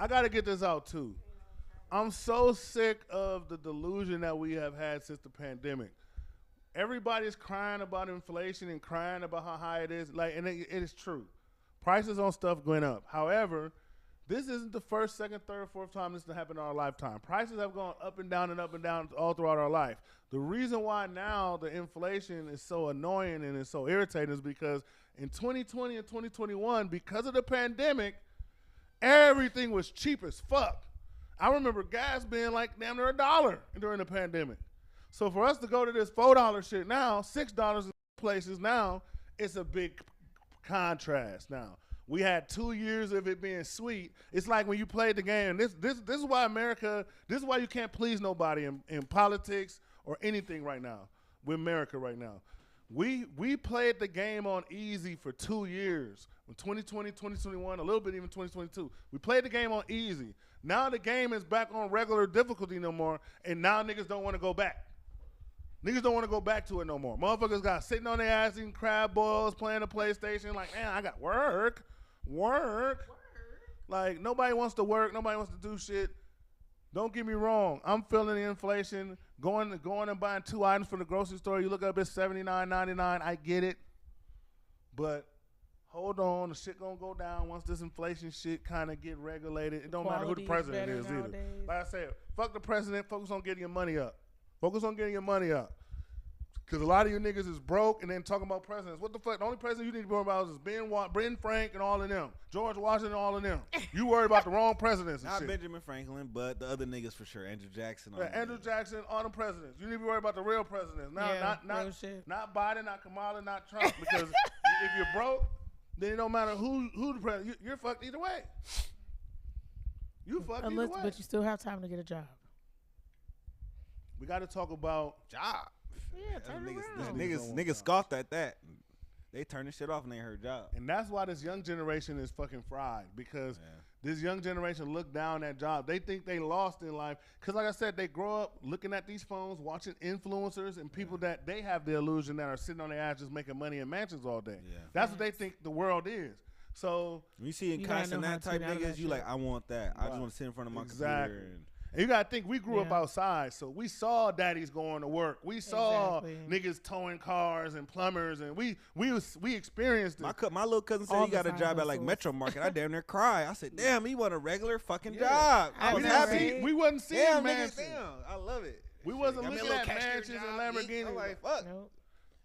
I got to get this out too. I'm so sick of the delusion that we have had since the pandemic. Everybody's crying about inflation and crying about how high it is. Like, and it is true. Prices on stuff going up. However, this isn't the first, second, third, fourth time this has happened in our lifetime. Prices have gone up and down all throughout our life. The reason why now the inflation is so annoying and is so irritating is because in 2020 and 2021, because of the pandemic, everything was cheap as fuck. I remember gas being like damn near $1 during the pandemic. So for us to go to this $4 shit now, $6 in places now, it's a big contrast now. We had 2 years of it being sweet. It's like when you played the game. This is why this is why you can't please nobody in politics or anything right now with America right now. We played the game on easy for 2 years. In 2020, 2021, a little bit even 2022. We played the game on easy. Now the game is back on regular difficulty no more, and now niggas don't want to go back. Niggas don't want to go back to it no more. Motherfuckers got sitting on their ass eating crab balls, playing the PlayStation, like, man, I got work. Like, nobody wants to work. Nobody wants to do shit. Don't get me wrong. I'm feeling the inflation. Going and buying 2 items from the grocery store, you look up, it's $79.99. I get it. But hold on, the shit gonna go down once this inflation shit kind of get regulated. It don't matter who the president is either. Like I said, fuck the president. Focus on getting your money up. Focus on getting your money up. Because a lot of you niggas is broke and then talking about presidents. What the fuck? The only president you need to be worried about is Ben Frank and all of them. George Washington and all of them. You worried about the wrong presidents and Not shit. Benjamin Franklin, but the other niggas for sure. Andrew Jackson. Andrew Jackson, all the presidents. You need to be worried about the real presidents. Not Biden, not Kamala, not Trump. Because if you're broke, then it don't matter who the president. You're fucked either way. You fucked either way. But you still have time to get a job. We got to talk about job. Yeah, turn around. Niggas scoffed at that. They turned this shit off and they heard job. And that's why this young generation is fucking fried, because this young generation look down at jobs. They think they lost in life. Because like I said, they grow up looking at these phones, watching influencers and people that they have the illusion that are sitting on their ass just making money in mansions all day. Yeah. That's what they think the world is. So when you see in constant that type niggas, you like, I want that. I just want to sit in front of my computer. And you gotta think, we grew up outside, so we saw daddies going to work. We saw niggas towing cars and plumbers, and we experienced it. My little cousin said he got a job at like Metro Market. I damn near cry. I said, damn, he want a regular fucking job. I was happy. We wasn't seeing mansions. Damn, I love it. We wasn't looking at mansions and Lamborghinis. I'm like, fuck. Nope.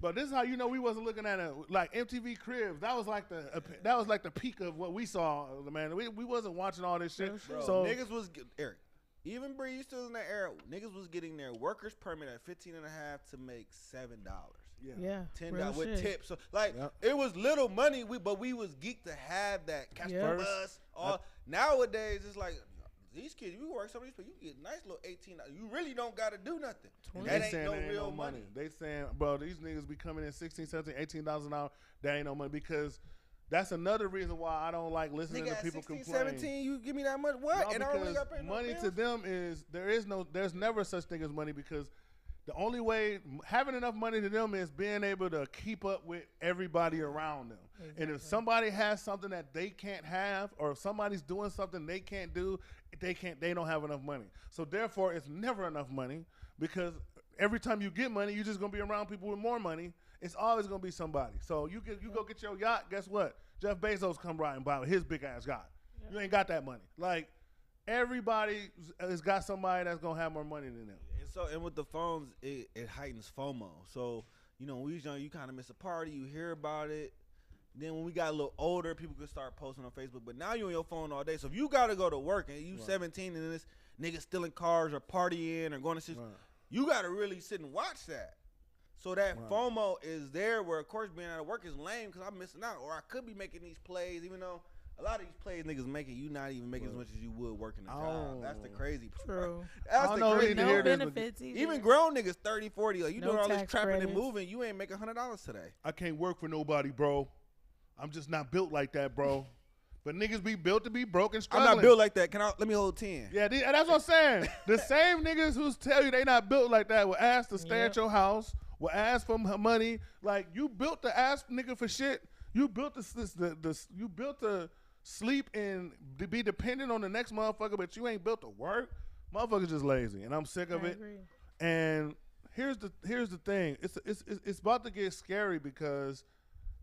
But this is how you know we wasn't looking at it like MTV Cribs. That was like the peak of what we saw, man. We wasn't watching all this shit. Bro, so niggas was Eric. Even Bree still in that era, niggas was getting their workers permit at $15.50 to make $7. Yeah. $10 with tips. So like it was little money, but we was geeked to have that cash bus. Nowadays it's like these kids, you work some of these people, you get nice little $18. You really don't gotta do nothing. That ain't no real money. They saying, bro, these niggas be coming in $16, $17, $18 an hour. That ain't no money, because that's another reason why I don't like listening to people 16, complain. 17, you give me that much? What? No, and I don't really got paid money to them is there's never such thing as money, because the only way having enough money to them is being able to keep up with everybody around them. Exactly. And if somebody has something that they can't have, or if somebody's doing something they can't do, they don't have enough money. So therefore, it's never enough money, because every time you get money, you're just gonna be around people with more money. It's always gonna be somebody. So you go get your yacht. Guess what? Jeff Bezos come riding by with his big ass yacht. Yeah. You ain't got that money. Like, everybody has got somebody that's gonna have more money than them. And with the phones, it heightens FOMO. So when we was young, you kind of miss a party, you hear about it. Then when we got a little older, people could start posting on Facebook. But now you on your phone all day. So if you gotta go to work and you 17 and this nigga stealing cars or partying or going to shit, you gotta really sit and watch that. So that FOMO is there, where of course being out of work is lame because I'm missing out, or I could be making these plays, even though a lot of these plays niggas making, you not even making as much as you would working a job. That's the crazy part. True. That's the crazy. No benefits either. Even grown niggas 30, 40, like you doing all this trapping credits. and moving, you ain't making $100 today. I can't work for nobody, bro. I'm just not built like that, bro. But niggas be built to be broke and struggling. I'm not built like that. Let me hold 10. Yeah, that's what I'm saying. The same niggas who tell you they not built like that will ask to stay at your house, will ask for money. Like, you built to ask nigga for shit. You built you built to sleep and be dependent on the next motherfucker, but you ain't built to work. Motherfuckers just lazy, and I'm sick of it. Agree. And here's the thing. It's about to get scary because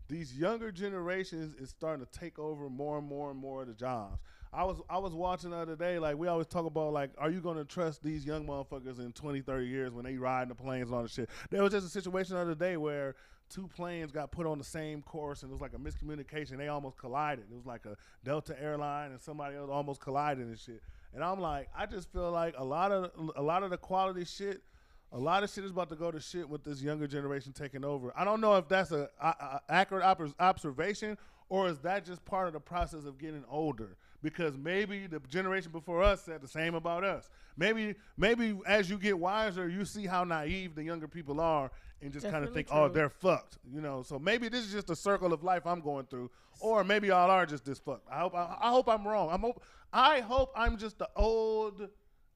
these younger generations is starting to take over more and more and more of the jobs. I was watching the other day, like we always talk about, like, are you going to trust these young motherfuckers in 20, 30 years when they ride the planes and all the shit? There was just a situation the other day where 2 planes got put on the same course and it was like a miscommunication. They almost collided. It was like a Delta airline and somebody else almost collided and shit. And I'm like, I just feel like a lot of the quality shit, a lot of shit is about to go to shit with this younger generation taking over. I don't know if that's a accurate observation or is that just part of the process of getting older? Because maybe the generation before us said the same about us. Maybe as you get wiser, you see how naive the younger people are and just kind of think, true. oh, they're fucked. You know, so maybe this is just a circle of life I'm going through, or maybe y'all are just this fucked. I hope I'm wrong. I hope I'm just the old,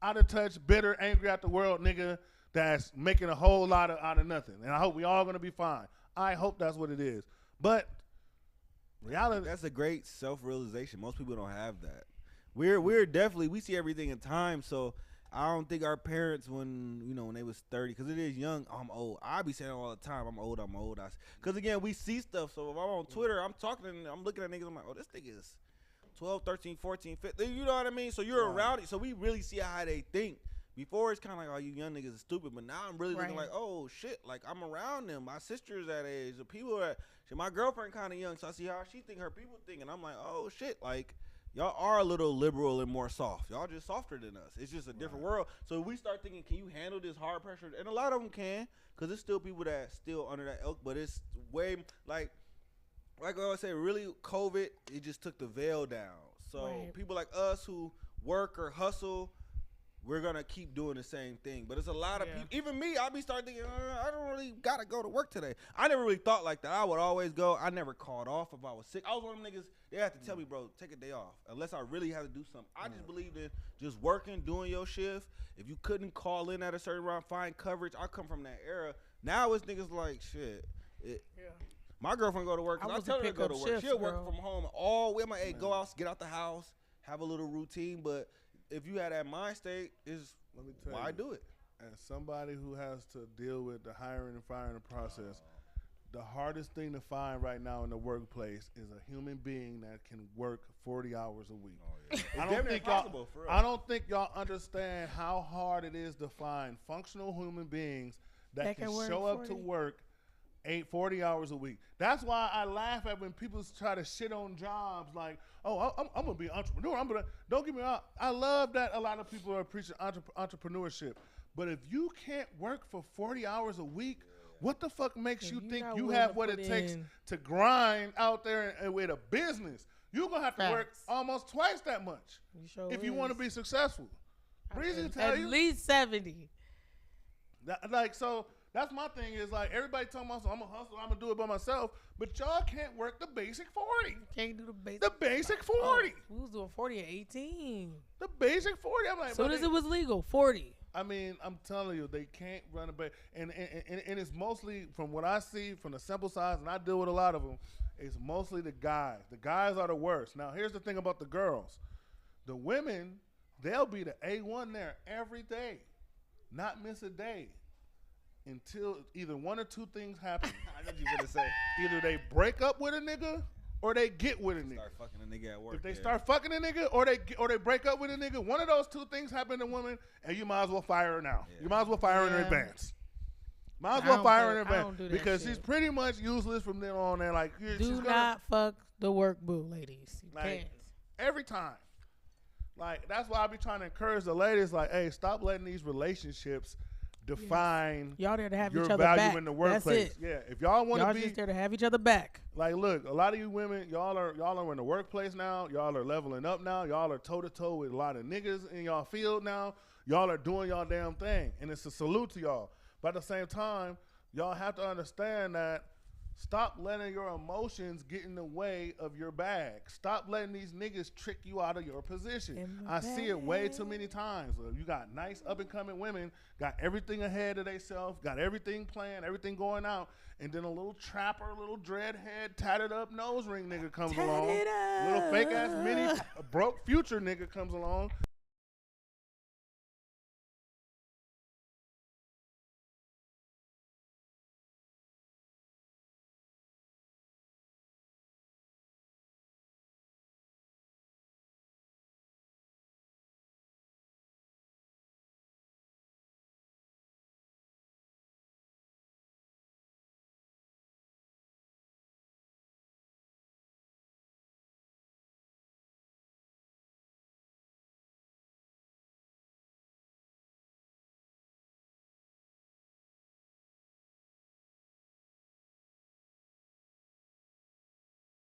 out of touch, bitter, angry at the world nigga that's making a whole lot out of nothing. And I hope we all gonna be fine. I hope that's what it is. But reality, that's a great self-realization. Most people don't have that. We're definitely, we see everything in time. So I don't think our parents, when they was 30, because it is young, I'm old. I be saying all the time, I'm old. Because again, we see stuff. So if I'm on Twitter, I'm talking and I'm looking at niggas, I'm like, oh, this nigga is 12, 13, 14, 15. You know what I mean? So you're around it. So we really see how they think. Before it's kind of like, oh, you young niggas are stupid. But now I'm really looking like, oh, shit. Like, I'm around them. My sister's that age. The people that, my girlfriend kind of young. So I see how she think, her people think. And I'm like, oh, shit. Like, y'all are a little liberal and more soft. Y'all just softer than us. It's just a different world. So we start thinking, can you handle this hard pressure? And a lot of them can. Because there's still people that still under that ilk. But it's way, like I always say, really, COVID, it just took the veil down. So people like us who work or hustle, we're going to keep doing the same thing. But it's a lot of people. Even me, I'll be starting thinking, I don't really got to go to work today. I never really thought like that. I would always go. I never called off if I was sick. I was one of them niggas, they have to tell me, bro, take a day off. Unless I really have to do something. I just believed in just working, doing your shift. If you couldn't call in at a certain round, find coverage. I come from that era. Now it's niggas like, shit. My girlfriend go to work. I tell her to go to work. She'll work from home all week. I'm like, hey, go out, get out the house, have a little routine. But if you had that mind state, let me tell why you, do it? As somebody who has to deal with the hiring and firing process, the hardest thing to find right now in the workplace is a human being that can work 40 hours a week. I don't think y'all understand how hard it is to find functional human beings that can show up to work 40 hours a week. That's why I laugh at when people try to shit on jobs like, oh, I'm going to be an entrepreneur. Don't get me wrong. I love that a lot of people are preaching entrepreneurship. But if you can't work for 40 hours a week, what the fuck makes you think you have what it takes to grind out there and with a business? You're going to have to work almost twice that much if you want to be successful. At least 70. So that's my thing is like everybody talking about, so I'm going to hustle, I'm going to do it by myself, but y'all can't work the basic 40. Can't do the basic. The basic 40. We was doing 40 at 18. The basic 40. I'm like, soon as it was legal, 40. I mean, I'm telling you, they can't run a base. And it's mostly, from what I see, from the sample size, and I deal with a lot of them, it's mostly the guys. The guys are the worst. Now, here's the thing about the girls. The women, they'll be the A1 there every day, not miss a day, until either one or two things happen. I know what you're going to say. Either they break up with a nigga or they get with a nigga. Start fucking a nigga at work. If they start fucking a nigga or they break up with a nigga, one of those two things happen to women, and you might as well fire her now. Yeah. You might as well fire her in advance. Might as well fire her in advance because she's pretty much useless from then on. And like, do not fuck the work boo, ladies. You can't. Every time. Like that's why I be trying to encourage the ladies. Like, hey, stop letting these relationships define y'all there to have your each other value back. in the workplace. That's it. Yeah, if y'all want to be just there to have each other back. Like, look, a lot of you women, y'all are in the workplace now. Y'all are leveling up now. Y'all are toe to toe with a lot of niggas in y'all field now. Y'all are doing y'all damn thing, and it's a salute to y'all. But at the same time, y'all have to understand that Stop letting your emotions get in the way of your bag. Stop letting these niggas trick you out of your position. I see it way too many times. You got nice up and coming women, got everything ahead of themselves, got everything planned, everything going out, and then a little trapper, little dreadhead, tatted up nose ring nigga comes along. Little fake ass mini broke future nigga comes along.